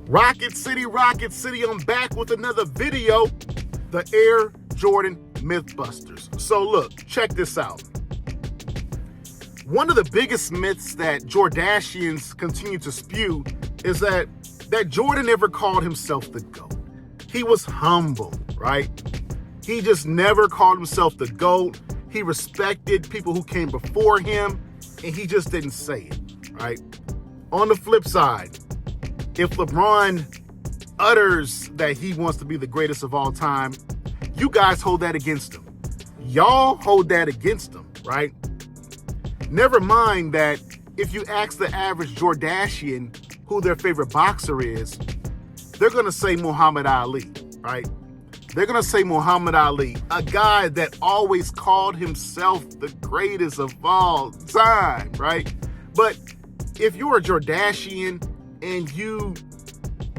Rocket City, I'm back with another video, the Air Jordan Mythbusters. So look, check this out. One of the biggest myths that Jordashians continue to spew is that Jordan never called himself the GOAT. He was humble, right? He just never called himself the GOAT. He respected people who came before him, and he just didn't say it, right? On the flip side, if LeBron utters that he wants to be the greatest of all time, you guys hold that against him. Y'all hold that against him, right? Never mind that if you ask the average Jordashian who their favorite boxer is, they're going to say Muhammad Ali, right? They're going to say Muhammad Ali, a guy that always called himself the greatest of all time, right? But if you're a Jordashian and you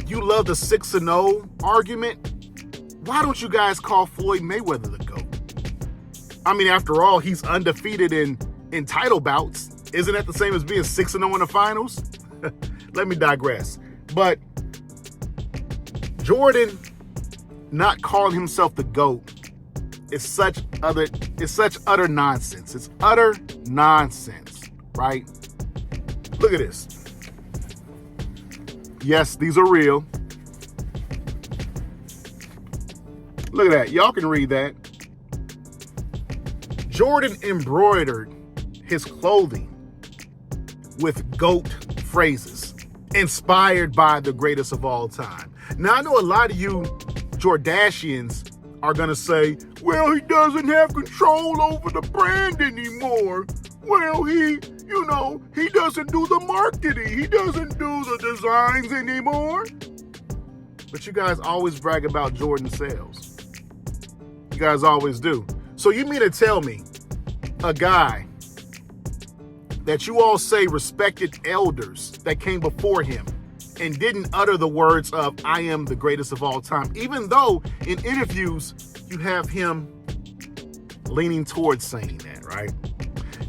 love the 6-0 argument, why don't you guys call Floyd Mayweather the GOAT? I mean, after all, he's undefeated in title bouts. Isn't that the same as being 6-0 in the finals? Let me digress. But Jordan not calling himself the GOAT is such utter nonsense. It's utter nonsense, right? Look at this. Yes, these are real. Look at that. Y'all can read that. Jordan embroidered his clothing with GOAT phrases inspired by the greatest of all time. Now, I know a lot of you Jordashians are going to say, well, he doesn't have control over the brand anymore. Well, he doesn't do the marketing. He doesn't do the designs anymore. But you guys always brag about Jordan sales. You guys always do. So you mean to tell me a guy that you all say respected elders that came before him and didn't utter the words of, I am the greatest of all time, even though in interviews you have him leaning towards saying that, right?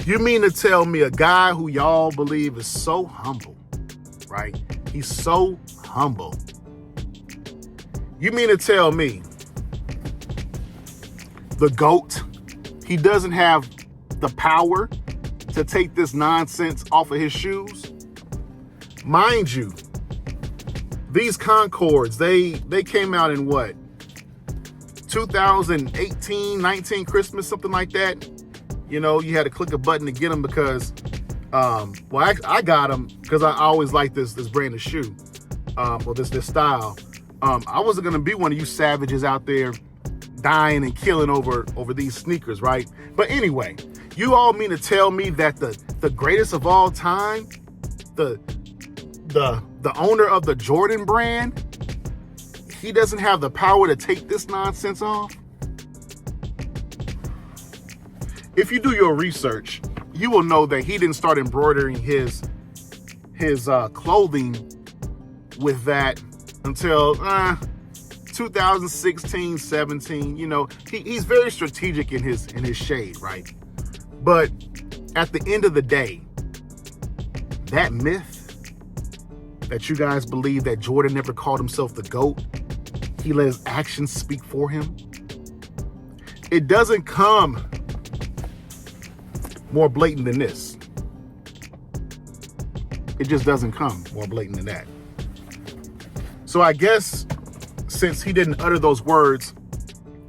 You mean to tell me a guy who y'all believe is so humble, right? He's so humble. You mean to tell me the GOAT, he doesn't have the power to take this nonsense off of his shoes? Mind you, these Concords, they came out in what? 2018, 19 Christmas, something like that. You know, you had to click a button to get them because, I got them because I always liked this brand of shoe, or this style. I wasn't going to be one of you savages out there dying and killing over these sneakers, right? But anyway, you all mean to tell me that the greatest of all time, the owner of the Jordan brand, he doesn't have the power to take this nonsense off? If you do your research, you will know that he didn't start embroidering his clothing with that until 2016, 17. You know, he's very strategic in his shade, right? But at the end of the day, that myth that you guys believe that Jordan never called himself the GOAT, he let his actions speak for him, it doesn't come more blatant than this. It just doesn't come more blatant than that. So I guess since he didn't utter those words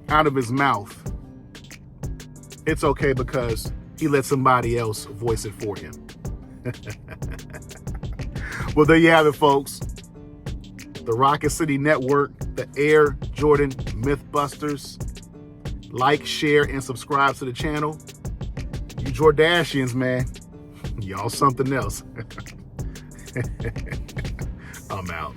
out of his mouth, it's okay because he let somebody else voice it for him. Well, there you have it, folks. The Rocket City Network, the Air Jordan Mythbusters. Like, share, and subscribe to the channel. You Jordashians, man, y'all something else. I'm out.